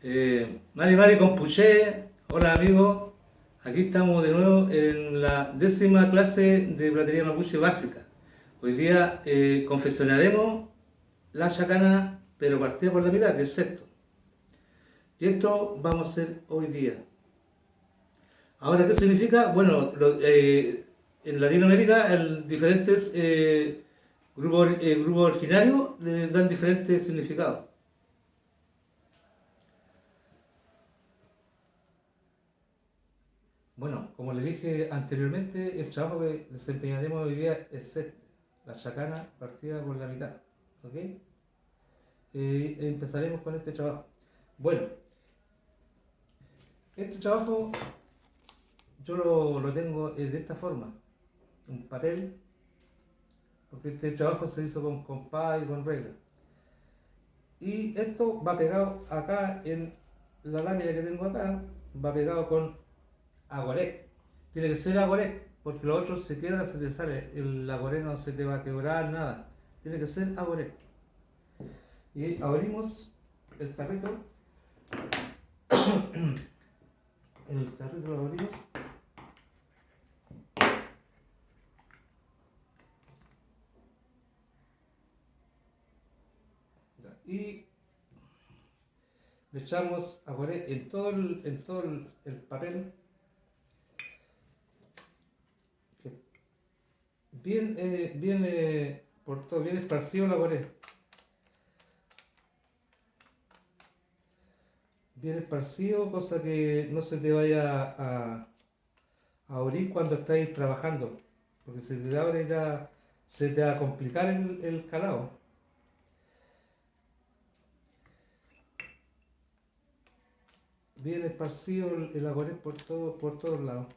Mari Mari Compuché, hola amigos, aquí estamos de nuevo en la 10ª clase de platería mapuche básica. Hoy día confeccionaremos la chacana, pero partida por la mitad, que es sexto. Y esto vamos a hacer hoy día. Ahora, ¿qué significa? Bueno, en Latinoamérica, diferentes grupos originarios le dan diferentes significados. Bueno, como les dije anteriormente, el trabajo que desempeñaremos hoy día es este, la chacana partida por la mitad. ¿Ok? Empezaremos con este trabajo. Bueno, este trabajo yo lo tengo de esta forma, un papel, porque este trabajo se hizo con compás y con regla. Y esto va pegado acá en la lámina que tengo acá, va pegado con agoré. Tiene que ser agoré, porque los otros se quedan, se te sale. El agoré no se te va a quebrar, nada. Tiene que ser agoré. Y abrimos el tarrito. El tarrito lo abrimos. Y le echamos agoré en todo el papel. Bien, por todo, bien esparcido la pared. Bien esparcido, cosa que no se te vaya a abrir cuando estáis trabajando. Porque si te abre ya se te va a complicar el calado. Bien esparcido el agoré por todos lados.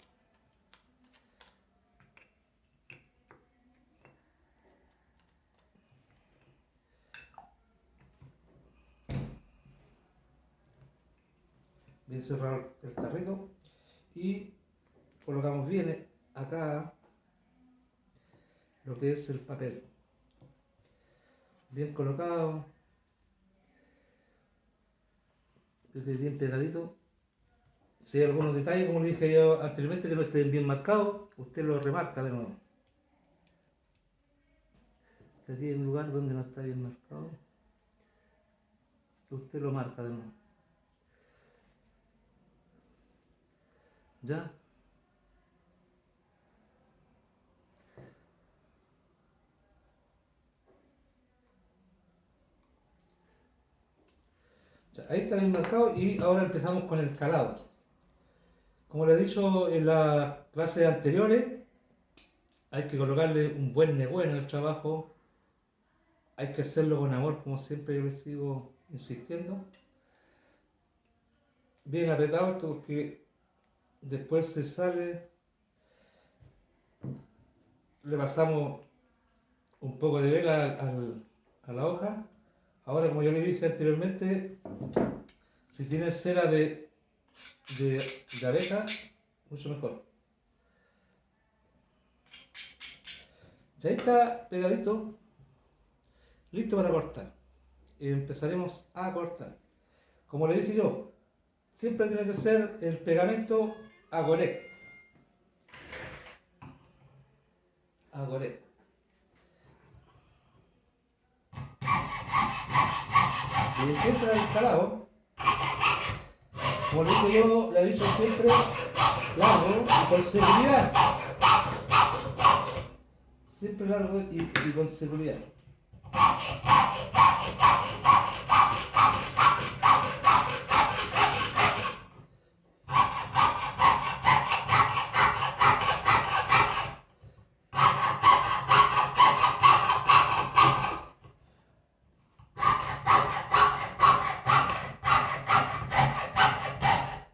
Bien cerrado el tarrito y colocamos bien acá lo que es el papel, bien colocado, bien pegadito. Si hay algunos detalles, como le dije yo anteriormente, que no estén bien marcados, usted lo remarca de nuevo. Aquí hay un lugar donde no está bien marcado, usted lo marca de nuevo. ¿Ya? Ahí está bien marcado y ahora empezamos con el calado. Como les he dicho en las clases anteriores, hay que colocarle un buen negué en el trabajo, hay que hacerlo con amor, como siempre yo les sigo insistiendo. Bien apretado esto porque después se sale, le pasamos un poco de vela a la hoja. Ahora, como yo le dije anteriormente, si tienes cera de abeja, mucho mejor. Ya está pegadito, listo para cortar. Empezaremos a cortar. Como le dije yo, siempre tiene que ser el pegamento agoré. Agoré. Y empieza el calado. Como le dije yo, le he dicho siempre, largo y con seguridad. Siempre largo y con seguridad.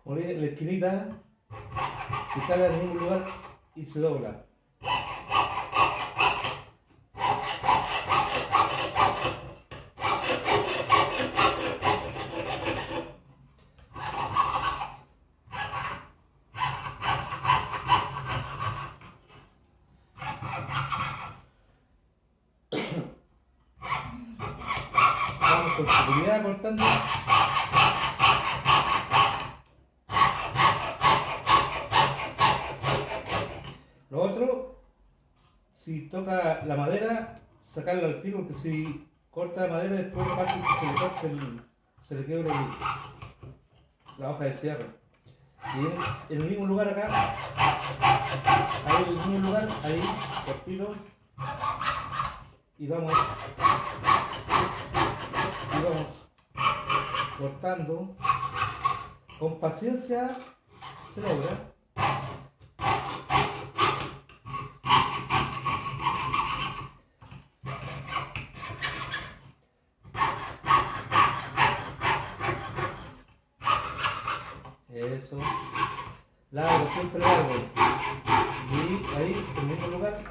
Como le dije, la esquinita se cala en el mismo lugar y se dobla. Vamos con seguridad cortando. Lo otro, si toca la madera, sacarla al tiro, porque si corta la madera, después es fácil que se le corte se le quiebre la hoja de cierre. Y en el mismo lugar acá, ahí en el mismo lugar, ahí, cortito, y vamos cortando con paciencia, se logra. Eso, largo, siempre largo, y ahí en el mismo lugar.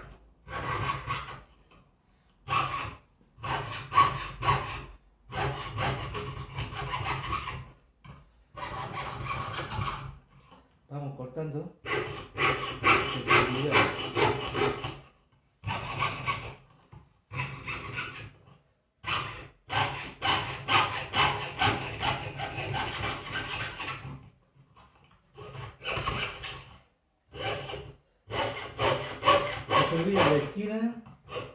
Vamos cortando. La de esquina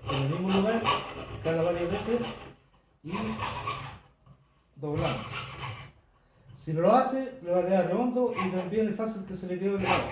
en el mismo lugar, cada varias veces y doblamos. Si no lo hace, le va a quedar redondo y también es fácil que se le quede el lado.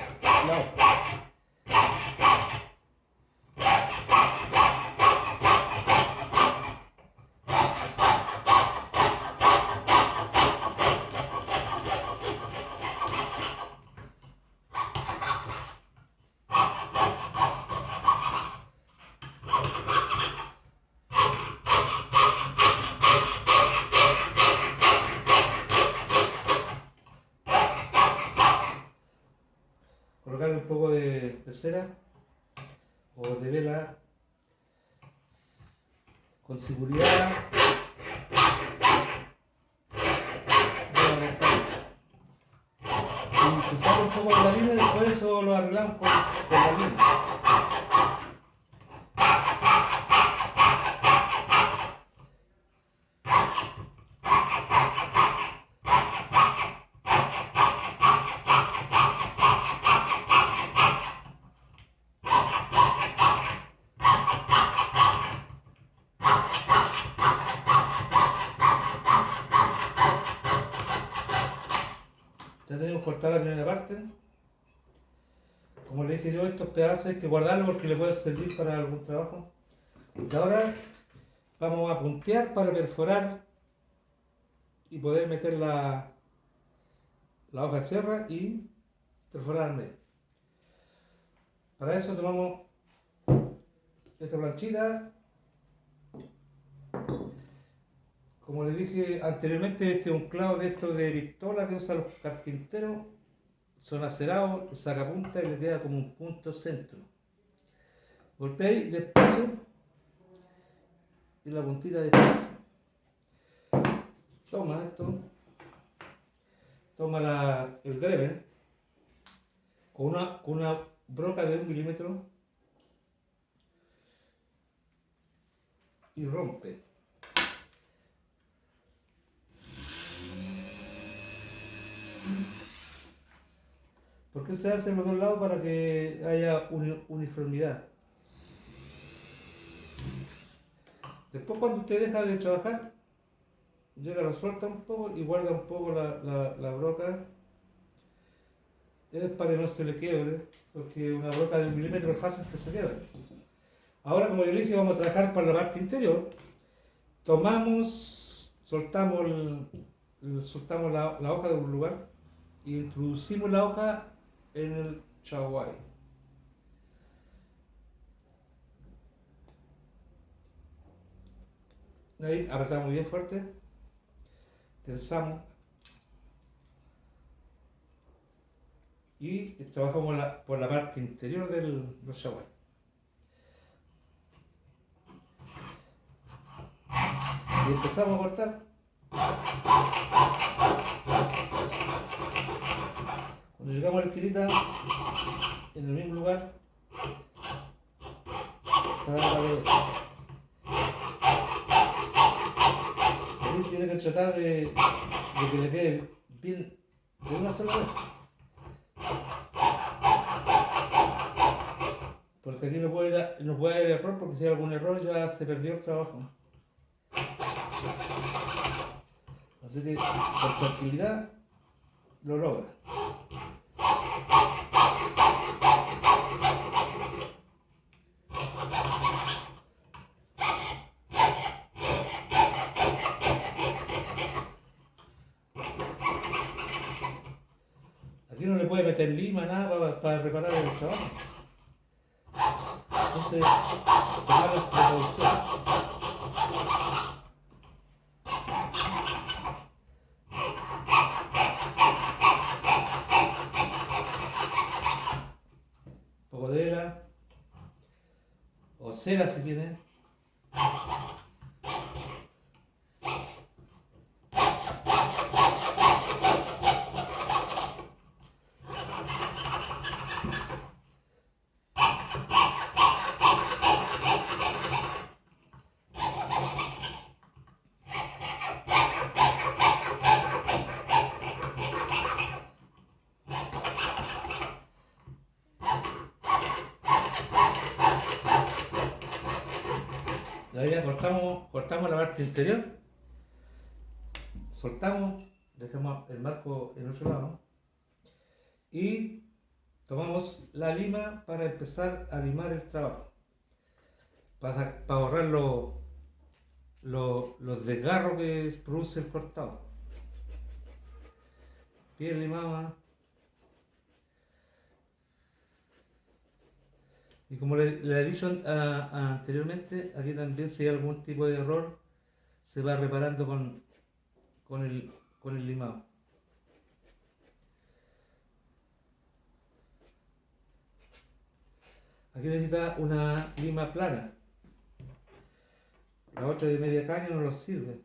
Colocarle un poco de cera o de vela con seguridad. Y si sale un poco de la línea, después eso lo arreglamos con la línea. Ya tenemos cortada la primera parte. Como le dije yo, estos pedazos hay que guardarlos porque le puede servir para algún trabajo. Y ahora vamos a puntear para perforar y poder meter la hoja de sierra y perforar al medio. Para eso tomamos esta planchita. Como les dije anteriormente, este es un clavo de estos de pistola que usan los carpinteros. Son acerados, le saca punta y le queda como un punto centro. Golpeáis despacio y la puntita despacio. Toma esto. Toma el grever con una broca de 1 milímetro y rompe. ¿Por qué se hace en los dos lados? Para que haya uniformidad. Después, cuando usted deja de trabajar, llega, lo suelta un poco y guarda un poco la broca. Es para que no se le quiebre, porque una broca de 1 milímetro es fácil que se quiebre. Ahora, como yo le dije, vamos a trabajar para la parte interior. Tomamos, soltamos la hoja de un lugar y introducimos la hoja en el chaguay. Ahí apretamos bien fuerte, tensamos y trabajamos por la parte interior del chaguay. Y empezamos a cortar. Cuando llegamos a la esquinita, en el mismo lugar, está la cabeza. Ahí tiene que tratar de que le quede bien de una sola vez. Porque aquí no puede haber error, porque si hay algún error ya se perdió el trabajo. Así que con tranquilidad lo logra. Aquí no le puede meter lima, nada para reparar el trabajo. Entonces, tomar la precaución. Un poco de vela, o cera si tiene. De ahí ya cortamos la parte interior, soltamos, dejamos el marco en otro lado y tomamos la lima para empezar a limar el trabajo, para ahorrar los desgarros que produce el cortado. Bien limada. Y como le he dicho anteriormente, aquí también si hay algún tipo de error, se va reparando con el limado. Aquí necesita una lima plana. La otra de media caña no nos sirve.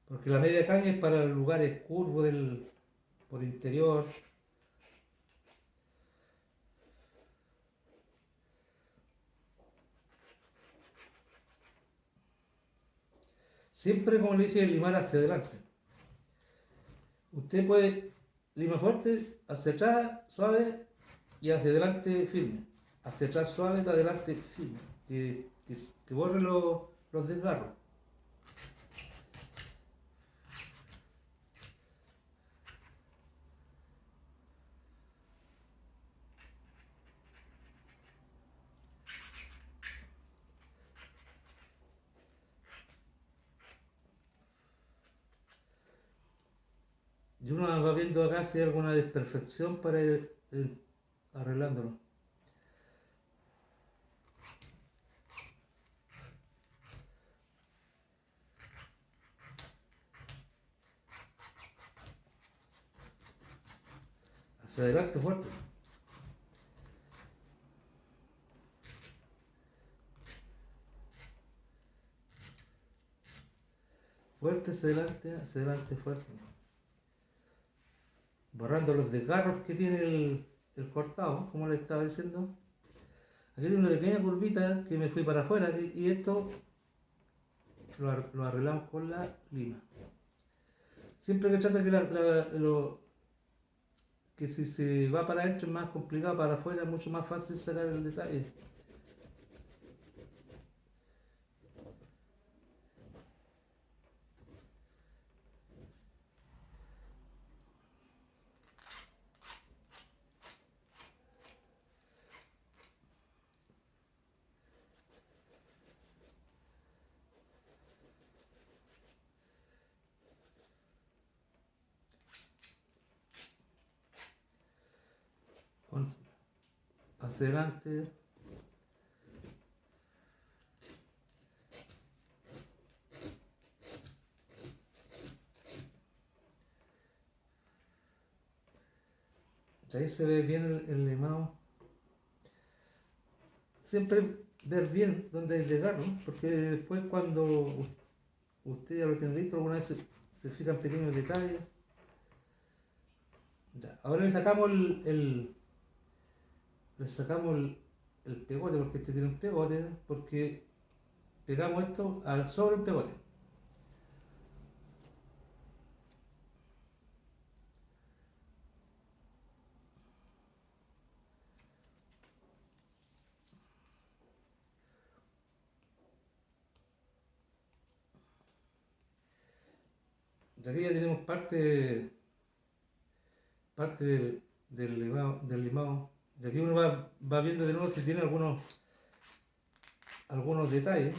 Porque la media caña es para los lugares curvos por interior. Siempre, como le dije, limar hacia adelante. Usted puede limar fuerte, hacia atrás suave y hacia adelante firme. Hacia atrás suave, hacia adelante firme. Que borre los desgarros. Y uno va viendo acá si hay alguna desperfección para ir arreglándolo. Hacia adelante fuerte. Fuerte hacia adelante fuerte. Borrando los desgarros que tiene el cortado, como le estaba diciendo. Aquí tiene una pequeña curvita que me fui para afuera y esto lo arreglamos con la lima. Siempre que trata que si se va para adentro es más complicado, para afuera es mucho más fácil sacar el detalle. Hacia adelante. Ahí se ve bien el limado. Siempre ver bien dónde hay desgarro, ¿no? Porque después cuando usted ya lo tiene listo, alguna vez se fijan pequeños detalles. Ya. Ahora le sacamos el pegote, porque este tiene un pegote, porque pegamos esto sobre el pegote. Y aquí ya tenemos parte del limado. Y aquí uno va viendo de nuevo si tiene algunos detalles.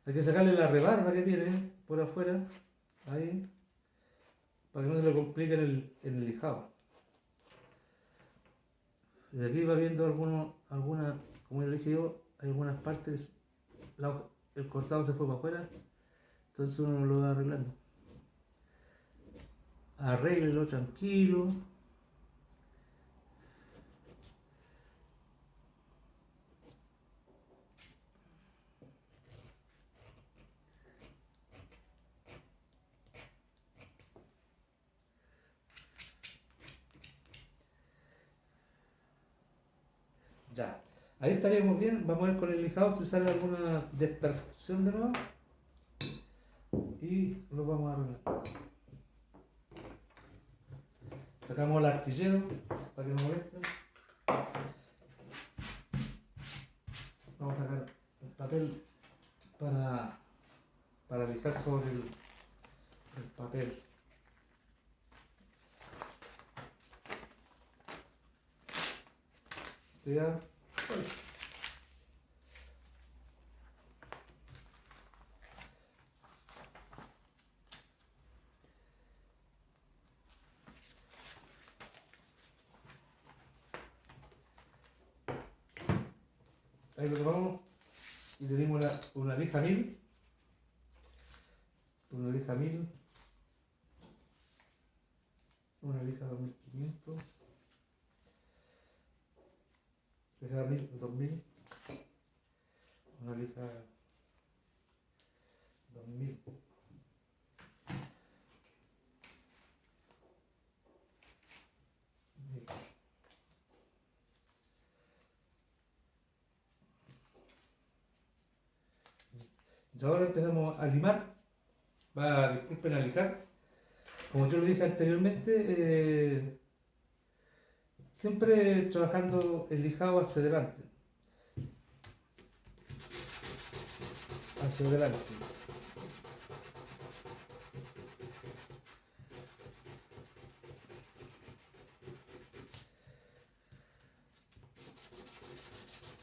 Hay que sacarle la rebarba que tiene por afuera, ahí, para que no se le complique en el lijado. Y aquí va viendo como ya le dije yo, hay algunas partes, el cortado se fue para afuera, entonces uno lo va arreglando. Arréglelo tranquilo. Ya, ahí estaríamos bien. Vamos a ver con el lijado si sale alguna desperfección de nuevo y lo vamos a arreglar. Sacamos el artillero para que no moleste. Vamos a sacar el papel para lijar sobre el papel. Ya. Ahí lo tomamos y tenemos una lija 1000. Una lija 1000. Una lija 2500. Lija 2000. Una lija 2000. Y ahora empezamos a limar. Disculpen, a lijar. Como yo lo dije anteriormente, siempre trabajando el lijado hacia adelante. Hacia adelante.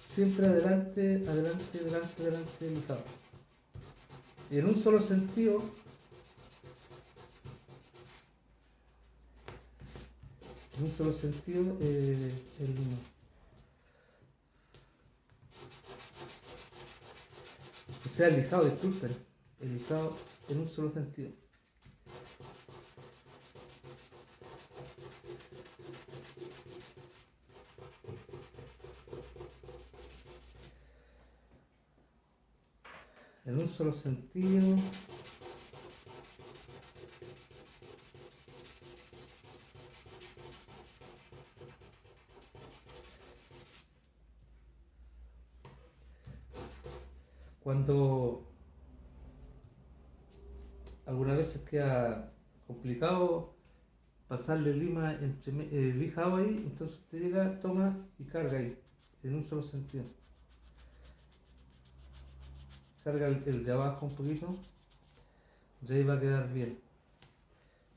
Siempre adelante, adelante, adelante, adelante, lijado. Y en un solo sentido. En un solo sentido, el limón. O sea, el lijado, disculpen. El lijado en un solo sentido. En un solo sentido. Cuando algunas veces queda complicado pasarle lima lijado ahí, entonces usted llega, toma y carga ahí, en un solo sentido. Carga el de abajo un poquito, y ahí va a quedar bien.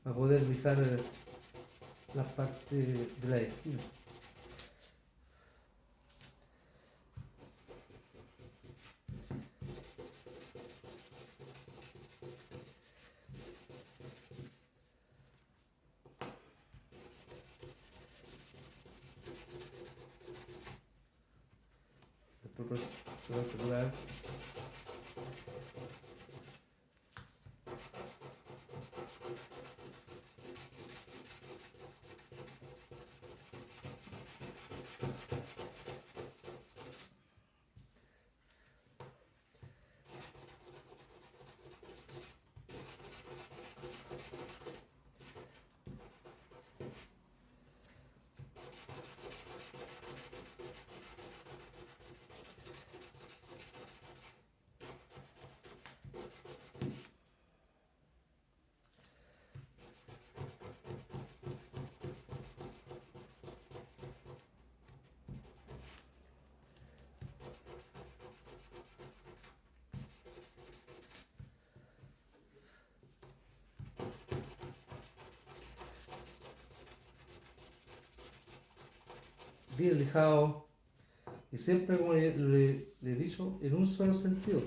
Va a poder lijar la parte de la esquina. Después se va a asegurar. bien lijado, y siempre, como le he dicho, en un solo sentido.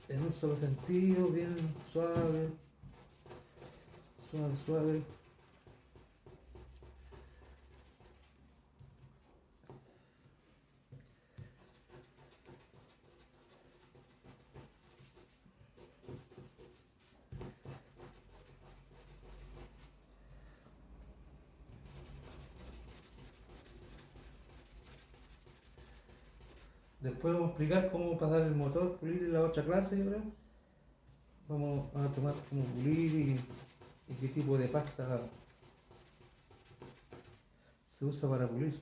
En un solo sentido, bien suave, suave, suave. Después vamos a explicar cómo pasar el motor, pulir en la otra clase, yo creo. Vamos a tomar cómo pulir y qué tipo de pasta se usa para pulir.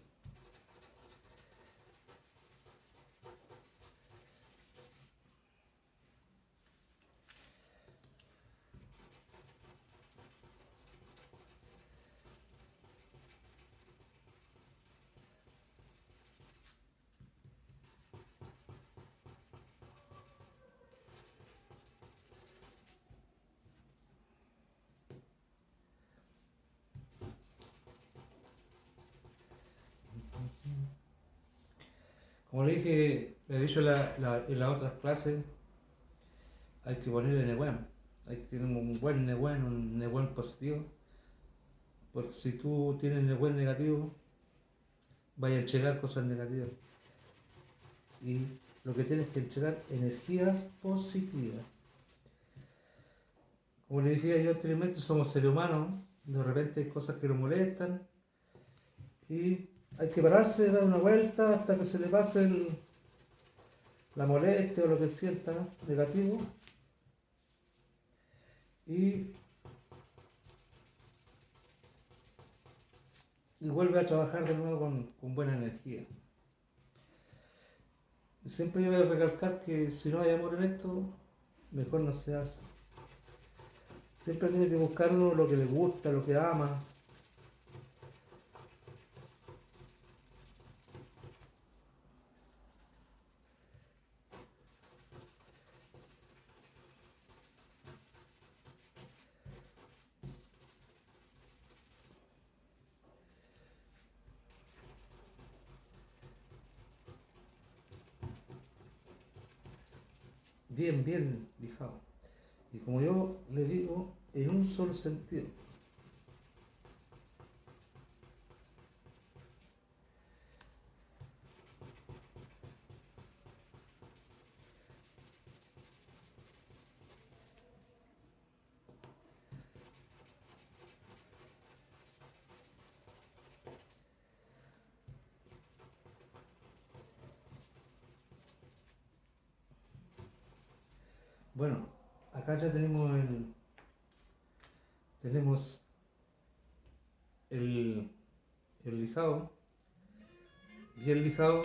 Como le dije, le he dicho en las otras clases, hay que poner el Nehuen. Hay que tener un buen Nehuen, un Nehuen positivo. Porque si tú tienes Nehuen negativo, vaya a entregar cosas negativas. Y lo que tienes que entregar energías positivas. Como le decía yo anteriormente, somos seres humanos, de repente hay cosas que nos molestan y hay que pararse, dar una vuelta hasta que se le pase la molestia o lo que sienta negativo y, y vuelve a trabajar de nuevo con buena energía. Y siempre yo voy a recalcar que si no hay amor en esto, mejor no se hace. Siempre tiene que buscar uno lo que le gusta, lo que ama. Bien, bien lijado. Y como yo le digo, en un solo sentido. Bueno, acá ya tenemos el, el lijado, bien lijado.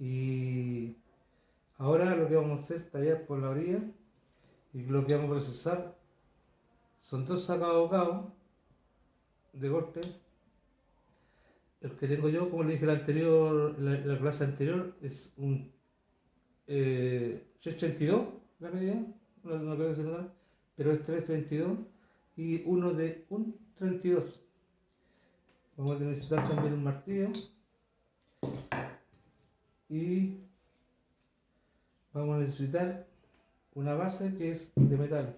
Y ahora lo que vamos a hacer es tallar por la orilla y lo que vamos a procesar son dos sacabocados de golpe. El que tengo yo, como le dije la clase anterior, es un 332 la medida, no creo que se nota, pero es 332 y uno de un 32. Vamos a necesitar también un martillo y vamos a necesitar una base que es de metal.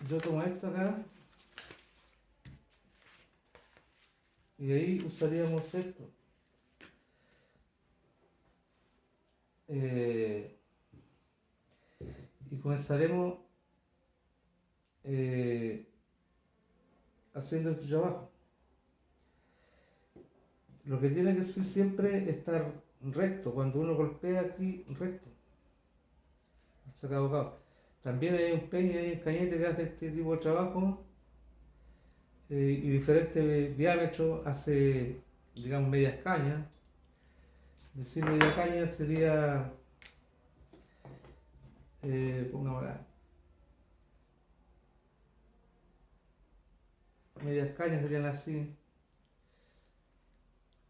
Yo tomo esto acá y ahí usaríamos esto. Y comenzaremos haciendo este trabajo. Lo que tiene que ser siempre estar recto, cuando uno golpea aquí, recto. Sacado. También hay un peine, hay un cañete que hace este tipo de trabajo y diferentes diámetros, hace, digamos, medias cañas. Decir media caña sería, pongamos acá, medias cañas serían así.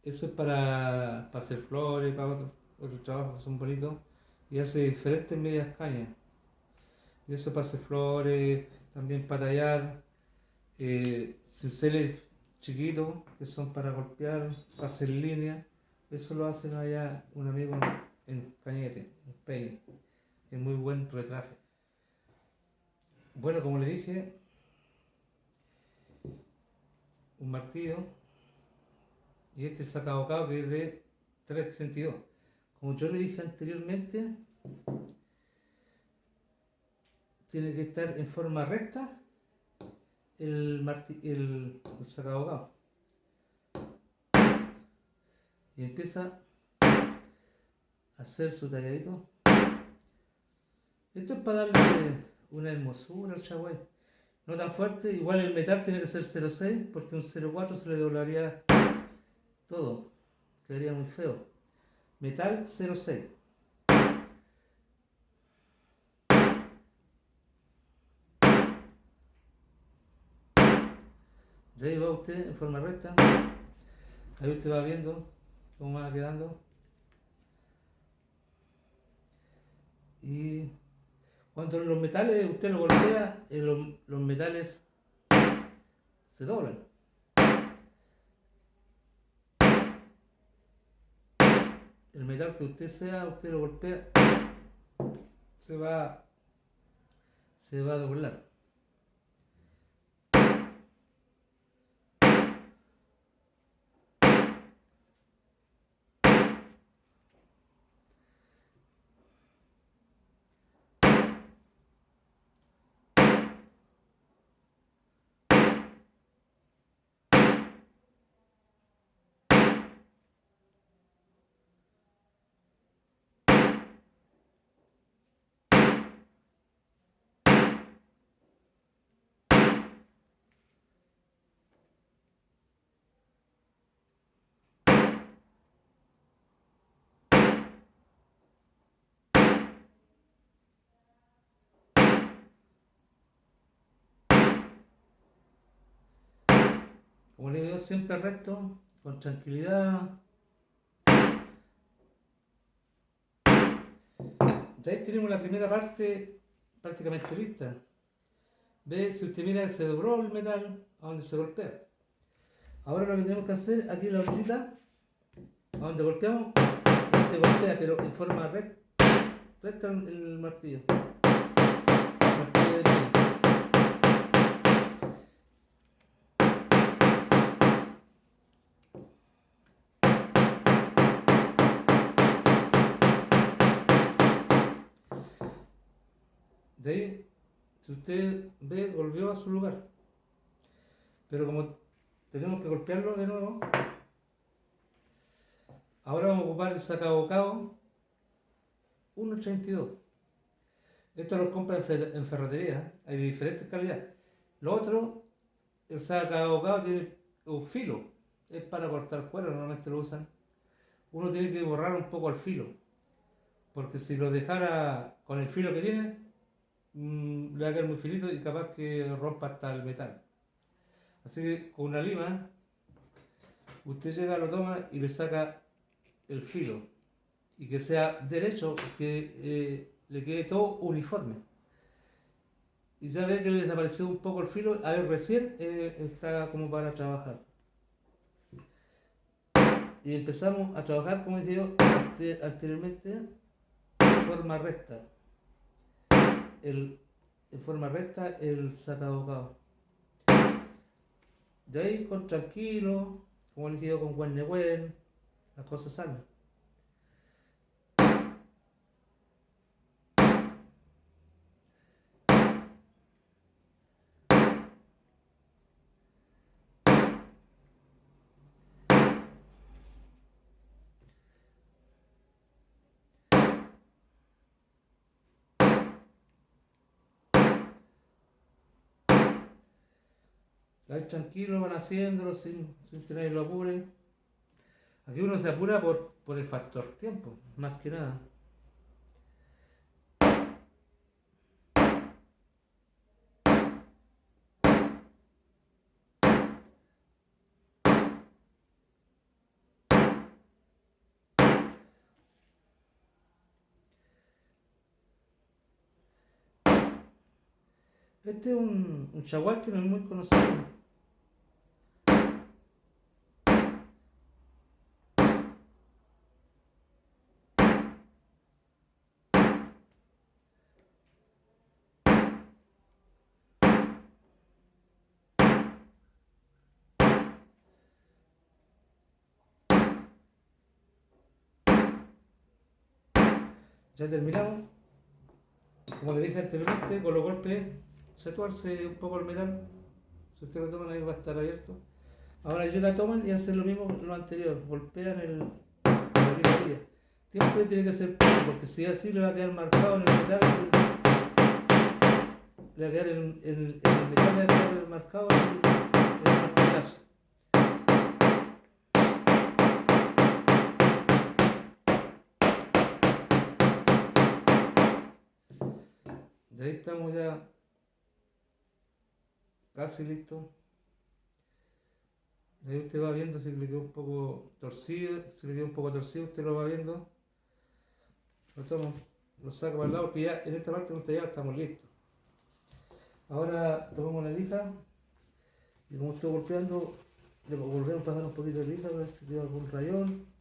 Eso es para hacer flores, para otros trabajos que son bonitos. Y hace diferentes medias cañas. Y eso para hacer flores, también para tallar, cinceles chiquitos que son para golpear, para hacer líneas. Eso lo hacen allá un amigo en Cañete, en Peine, que es muy buen retraje. Bueno, como le dije, un martillo y este sacabocado que es de 3,32. Como yo le dije anteriormente, tiene que estar en forma recta el sacabocado. Y empieza a hacer su talladito. Esto es para darle una hermosura al chagüey. No tan fuerte, igual el metal tiene que ser 0,6 porque un 0,4 se le doblaría todo. Quedaría muy feo. Metal 0,6. Ya ahí va usted en forma recta. Ahí usted va viendo cómo va quedando. Y cuando los metales usted los golpea, los metales se doblan. El metal que usted lo golpea, se va a doblar. Como le digo, siempre recto, con tranquilidad. Ya ahí tenemos la primera parte prácticamente lista. Ve, si usted mira, se dobló el metal a donde se golpea. Ahora lo que tenemos que hacer, aquí en la orillita, a donde golpeamos, usted golpea, pero en forma recta el martillo. El martillo de piedra. De ahí, si usted ve, volvió a su lugar. Pero como tenemos que golpearlo de nuevo, ahora vamos a ocupar el sacabocado 1,32. Esto lo compra en ferretería, hay de diferentes calidades. Lo otro, el sacabocado tiene un filo, es para cortar cuero, normalmente lo usan. Uno tiene que borrar un poco el filo, porque si lo dejara con el filo que tiene, le va a quedar muy finito y capaz que rompa hasta el metal. Así que con una lima, usted llega, lo toma y le saca el filo. Y que sea derecho, que le quede todo uniforme. Y ya ve que le desapareció un poco el filo, a ver, recién está como para trabajar. Y empezamos a trabajar, como decía yo anteriormente, en forma recta. En forma recta el sacabocado. De ahí con tranquilo, como les digo, con buen negüen, las cosas salen. ahí tranquilo van haciéndolo sin que nadie lo apure. Aquí uno se apura por el factor tiempo, más que nada. Este es un chaguar que no es muy conocido. Ya terminamos. Como le dije anteriormente, con los golpes se tuerce un poco el metal. Si ustedes lo toman ahí va a estar abierto. Ahora ellos la toman y hacen lo mismo que lo anterior. Golpean la guirrería. Siempre tiene que ser poco, porque si así le va a quedar marcado en el metal. Le va a quedar en el metal, le va a quedar marcado en el martillazo. De ahí estamos ya casi listos. Ahí usted va viendo si le quedó un poco torcido, si le quedó un poco torcido, usted lo va viendo, lo toma, lo saca para el lado, porque ya en esta parte donde ya estamos listos. Ahora tomamos la lija y como estoy golpeando, le volvemos a pasar un poquito de lija a ver si queda algún rayón.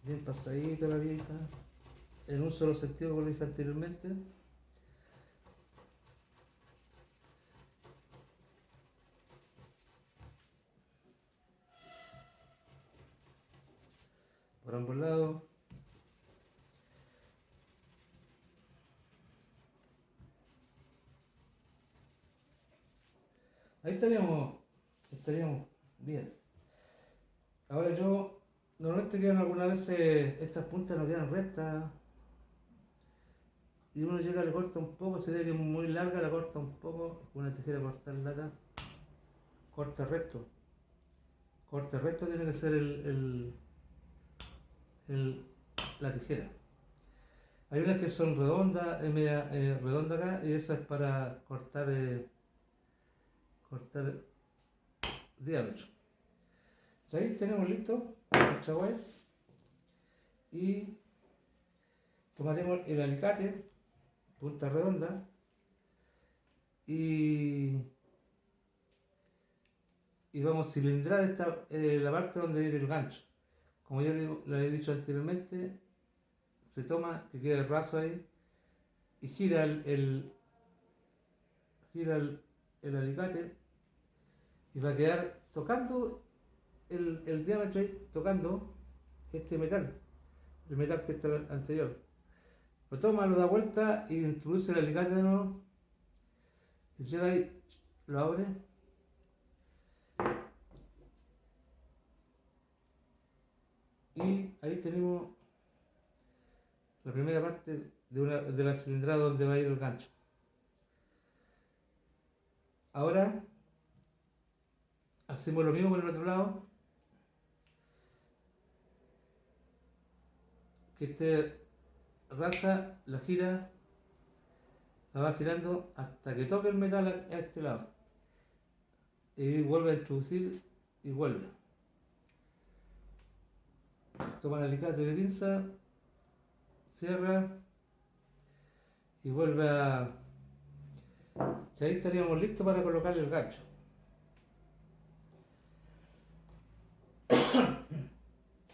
Bien pasadita la lija, en un solo sentido como le dije anteriormente. Por ambos lados. Ahí estaríamos bien. Ahora yo, normalmente quedan algunas veces, estas puntas no quedan rectas, y uno llega, le corta un poco, se ve que es muy larga, la corta un poco, con una tijera cortarla acá, corta recto. Corte recto tiene que ser el- la tijera. Hay unas que son redondas, es media redonda acá, y esa es para cortar diámetro. Ahí tenemos listo el chaguay y tomaremos el alicate, punta redonda, y, y vamos a cilindrar la parte donde viene el gancho. Como ya le he dicho anteriormente, se toma, que quede raso ahí, y gira el alicate y va a quedar tocando el diámetro ahí, tocando este metal, el metal que está anterior. Lo toma, lo da vuelta y introduce el alicate de nuevo, y llega ahí, lo abre, y ahí tenemos la primera parte de la cilindrada donde va a ir el gancho. Ahora hacemos lo mismo con el otro lado, que este raza la gira, la va girando hasta que toque el metal a este lado. Y vuelve a introducir y vuelve. Toma el alicate de pinza, cierra y vuelve a... Y ahí estaríamos listos para colocarle el gancho.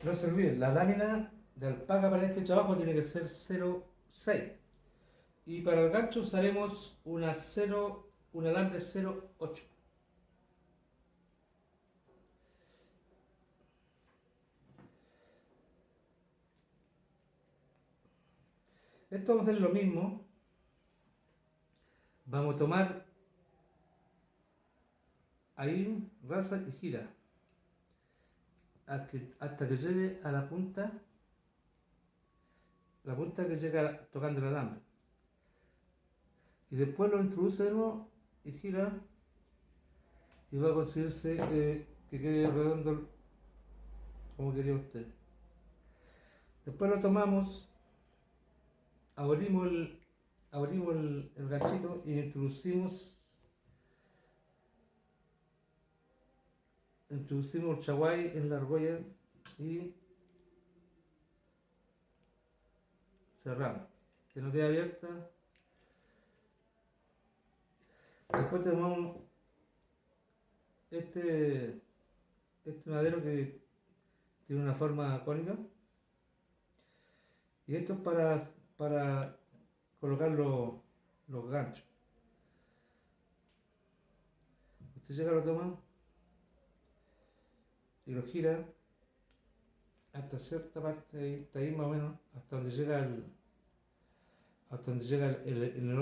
No se olviden, la lámina de alpaca para este trabajo tiene que ser 0,6. Y para el gancho usaremos un alambre 0,8. Esto vamos a hacer lo mismo. Vamos a tomar ahí, raza y gira. hasta que llegue a la punta que llega tocando el alambre. Y después lo introduce de nuevo y gira y va a conseguirse que quede redondo como quería usted. Después lo tomamos, abrimos el ganchito y introducimos el chaguay en la argolla y cerramos, que no quede abierta. Después tenemos este madero que tiene una forma cónica y esto es para colocar los ganchos. Usted llega, lo toma y lo gira hasta cierta parte, hasta ahí más o menos, hasta donde llega en el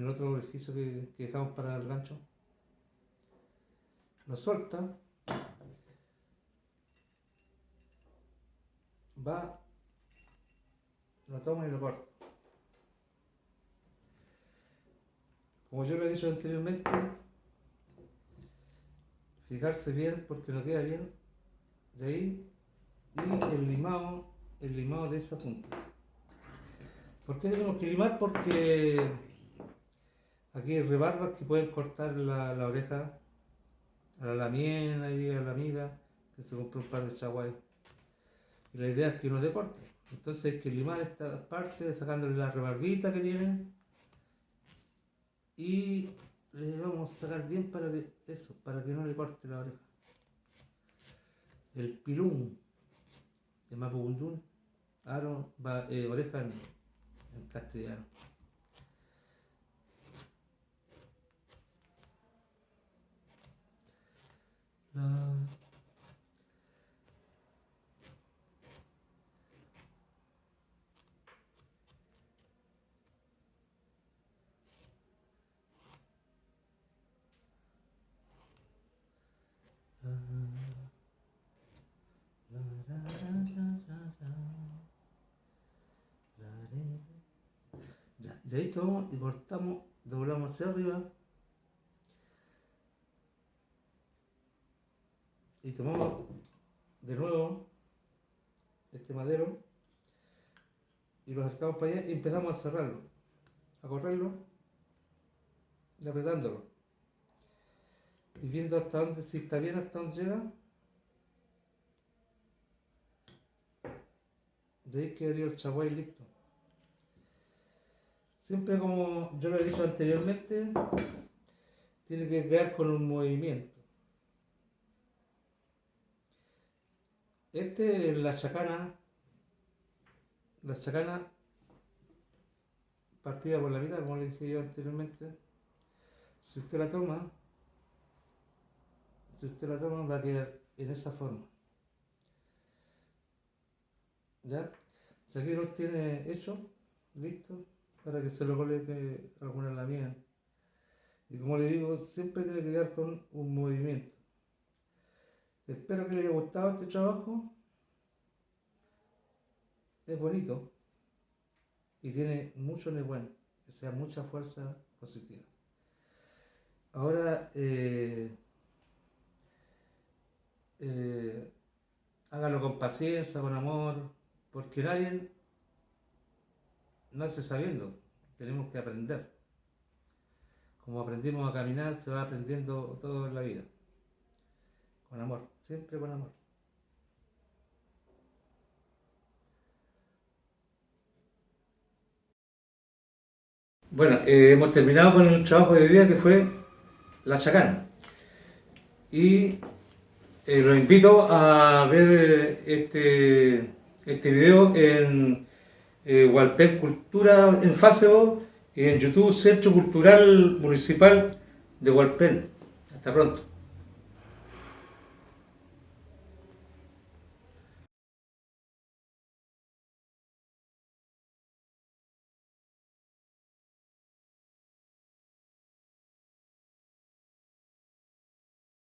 otro orificio que dejamos para el gancho. Lo suelta, va, lo toma y lo corta. Como yo lo he dicho anteriormente, fijarse bien porque no queda bien de ahí, y el limado de esa punta. ¿Por qué tenemos que limar? Porque aquí hay rebarbas que pueden cortar la oreja a la lamiena y a la amiga que se compró un par de chaguay. Y la idea es que no se corte. Entonces hay que limar esta parte sacándole la rebarbita que tiene y le vamos a sacar bien para que no le corte la oreja. El pilún de Mapudungun, oreja en castellano. Ya ahí tomamos y cortamos, doblamos hacia arriba y tomamos de nuevo este madero y lo acercamos para allá y empezamos a cerrarlo, a correrlo y apretándolo y viendo hasta dónde, si está bien hasta dónde llega. De ahí quedaría el chaguay listo. Siempre, como yo lo he dicho anteriormente, tiene que quedar con un movimiento. Este es la chacana partida por la mitad, como le dije yo anteriormente. Si usted la toma va a quedar en esa forma. ¿Ya? Aquí lo tiene hecho, listo, para que se lo coloque alguna en la mía. Y como le digo, siempre tiene que quedar con un movimiento. Espero que les haya gustado este trabajo. Es bonito y tiene mucho bueno, o sea, mucha fuerza positiva. Ahora hágalo con paciencia, con amor, porque nadie nace sabiendo, tenemos que aprender. Como aprendimos a caminar, se va aprendiendo todo en la vida. Con amor, siempre con amor. Bueno, hemos terminado con el trabajo de hoy día, que fue la chacana. Y los invito a ver este video en Hualpén Cultura en Facebook y en YouTube Centro Cultural Municipal de Hualpén. Hasta pronto.